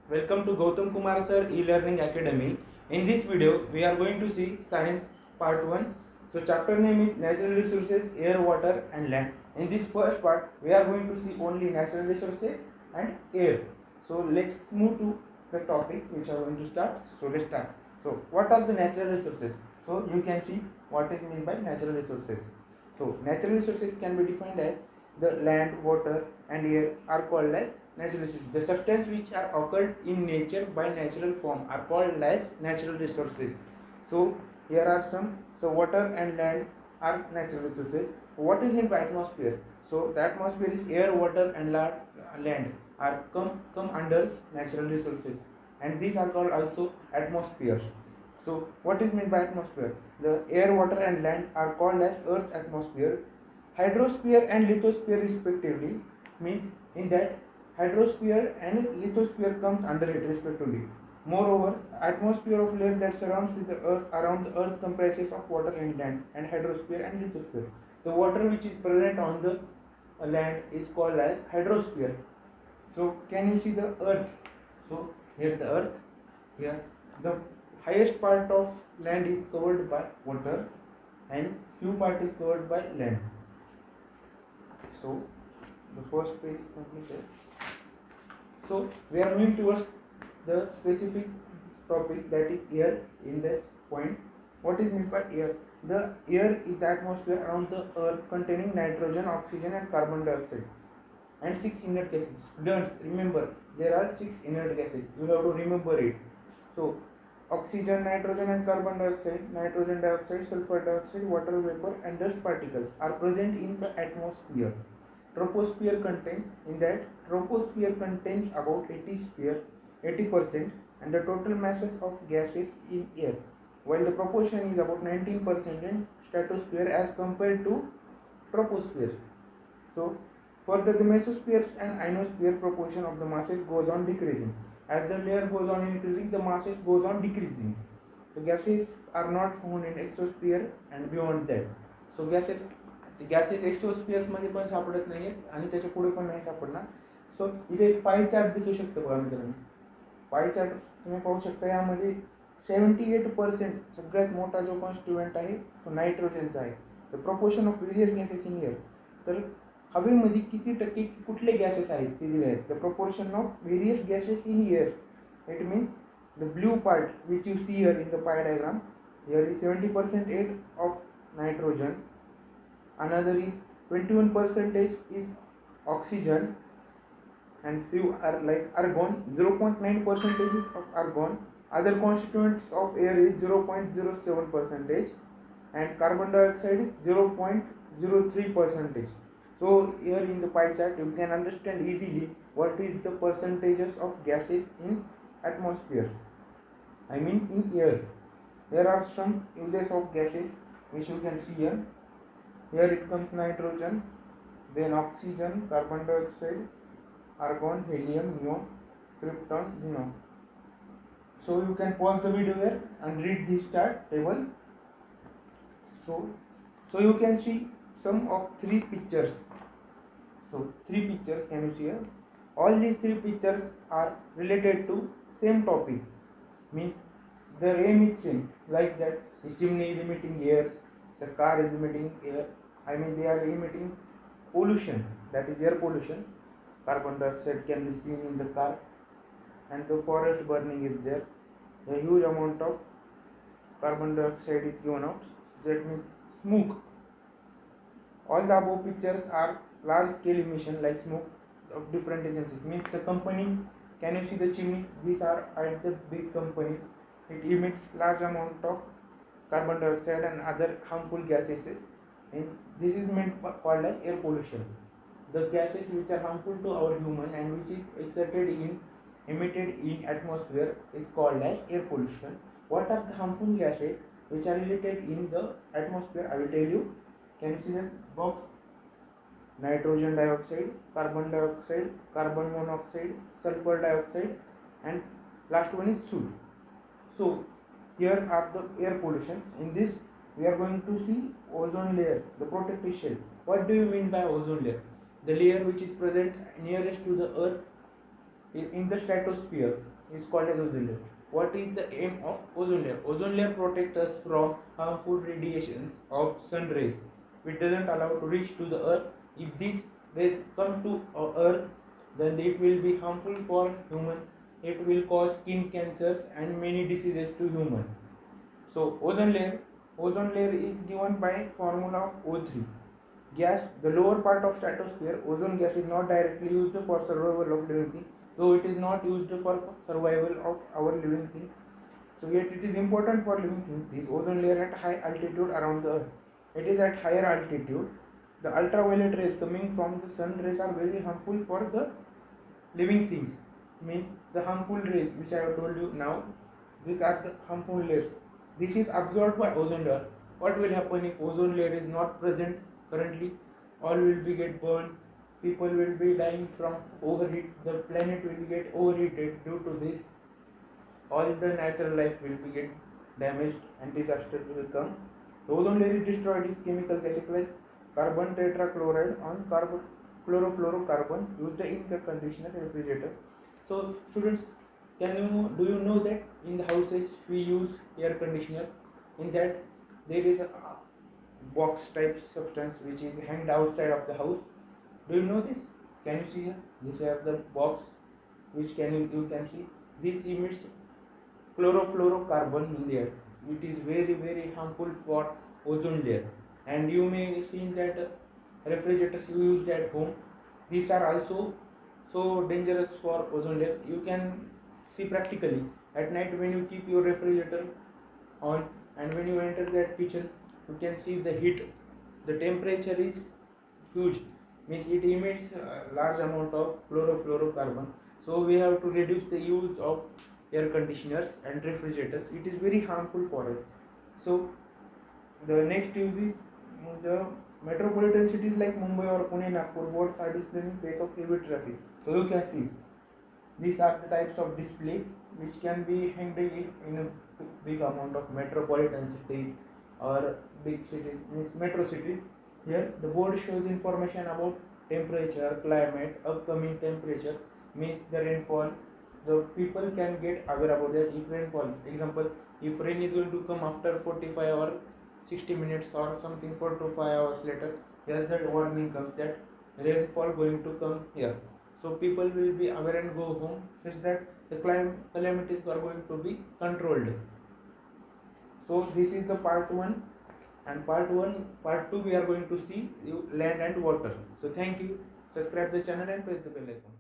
Welcome to Gautam Kumar Sir E-Learning Academy. In this video, we are going to see Science Part 1. So, chapter name is Natural Resources, Air, Water and Land. In this first part, we are going to see only natural resources and air. So, let's move to the topic which I am going to start. So, let's start. So, what are the natural resources? So, you can see what is meant by natural resources. So, natural resources can be defined as the land, water and air are called as natural resources. The substance which are occurred in nature by natural form are called as natural resources. So here are some. So water and land are natural resources. What is in the atmosphere? So the atmosphere is air, water and land are come under natural resources, and these are called also atmospheres. So what is meant by atmosphere? The air, water and land are called as Earth's atmosphere. Hydrosphere and lithosphere respectively, means in that hydrosphere and lithosphere comes under it respectively. Moreover, atmosphere of layer that surrounds with the earth around the earth comprises of water and land, and hydrosphere and lithosphere. The water which is present on the land is called as hydrosphere. So can you see the earth? So here the earth, here the highest part of land is covered by water and few part is covered by land. So the first page is completed. So we are moving towards the specific topic, that is air. In this point, what is meant by air? The air is the atmosphere around the earth containing nitrogen, oxygen and carbon dioxide and 6 inert gases. Students, remember there are 6 inert gases. You have to remember it. So oxygen, nitrogen and carbon dioxide, nitrogen dioxide, sulfur dioxide, water vapor and dust particles are present in the atmosphere. Troposphere contains about 80% and the total masses of gases in air, while the proportion is about 19% in stratosphere as compared to troposphere. So further, the mesosphere and ionosphere proportion of the masses goes on decreasing. As the layer goes on increasing, the masses goes on decreasing. The gases are not found in exosphere and beyond that. So gases exospheres मध्ये पण सापडत नाहीत आणि त्याच्या पुढे पण नाही सापडणार. सो इथे एक पाई चार्ट दिसू शकतो बघा मित्रांनो. पाई चार्ट तुम्ही पाहू शकता. यामध्ये 78% सगळ्यात मोठा जो कॉन्स्टिट्युएंट आहे तो नायट्रोजनचा आहे. The proportion of various gases in air, तर हवेमध्ये किती टक्के कुठले गॅसेस आहेत ते दिले आहेत. The proportion of various gases in air, it means the blue part which you see here in the pi diagram, here is 70% of nitrogen, another is 21% is oxygen and few are like argon, 0.9% is of argon. Other constituents of air is 0.07% and carbon dioxide is 0.03%. So here in the pie chart you can understand easily what is the percentages of gases in atmosphere, I mean in air. There are some uses of gases which you can see here. Here it comes nitrogen, then oxygen, carbon dioxide, argon, helium, neon, krypton, xenon. So you can pause the video here and read this chart table. So you can see some of 3 pictures. So 3 pictures can you see here. All these 3 pictures are related to same topic. Means the aim is same, like that the chimney is emitting air, the car is emitting air, I mean they are emitting pollution, that is air pollution. Carbon dioxide can be seen in the car, and the forest burning is there. A huge amount of carbon dioxide is given out, that means smoke. All the above pictures are large scale emission like smoke of different agencies. Means the company, can you see the chimney? These are at the big companies. It emits large amount of carbon dioxide and other harmful gases, and this is meant called as air pollution. The gases which are harmful to our human and which is emitted in atmosphere is called as air pollution. What are the harmful gases which are related in the atmosphere? I will tell you. Can you see the box? Nitrogen dioxide, carbon dioxide, carbon monoxide, sulfur dioxide, and last one is soot. So here are the air pollution. In this we are going to see ozone layer, the protective shell. What do you mean by ozone layer? The layer which is present nearest to the earth in the stratosphere is called as ozone layer. What is the aim of ozone layer? Ozone layer protects us from harmful radiations of sun rays, which doesn't allow to reach to the earth. If these rays come to earth, then it will be harmful for human. It will cause skin cancers and many diseases to human. So ozone layer is given by formula of O3 gas. The lower part of stratosphere, ozone gas is not directly used for survival of living thing, though it is not used for survival of our living thing. So yet it is important for living things. This ozone layer at high altitude around the earth. It is at higher altitude. The ultraviolet rays coming from the sun rays are very harmful for the living things. Means the harmful rays which I have told you now, these are the harmful layers. This is absorbed by ozone layer. What will happen if ozone layer is not present currently? All will be get burned. People will be dying from overheat. The planet will get overheated due to this. All the natural life will be get damaged and disaster will come. The ozone layer is destroyed if chemical gases like carbon tetrachloride on chlorofluorocarbon used in the conditioner refrigerator. So students, do you know that in the houses we use air conditioner? In that there is a box type substance which is hanged outside of the house. Do you know this? Can you see here? This is the box which you can see. This emits chlorofluorocarbon in the air. It is very harmful for ozone layer. And you may see that refrigerators you used at home, these are also so dangerous for ozone layer. You can see practically at night when you keep your refrigerator on, and when you enter that kitchen, you can see the heat. The temperature is huge, means it emits a large amount of chlorofluorocarbon. So we have to reduce the use of air conditioners and refrigerators. It is very harmful for us. So the next use is the metropolitan cities like Mumbai or Pune, Nagpur boards are displaying pace of heavy traffic. So you can see these are the types of display which can be hanged in a big amount of metropolitan cities or big cities, means metro cities. Here the board shows information about temperature, climate, upcoming temperature, means the rainfall. The people can get aware about that. If rainfall, example, if rain is going to come after 45 or 60 minutes or something 4 to 5 hours later, there's that warning comes that rainfall going to come here. So people will be aware and go home, such that the calamities are going to be controlled. So this is the part 1, and part 2 we are going to see land and water. So thank you. Subscribe the channel and press the bell icon.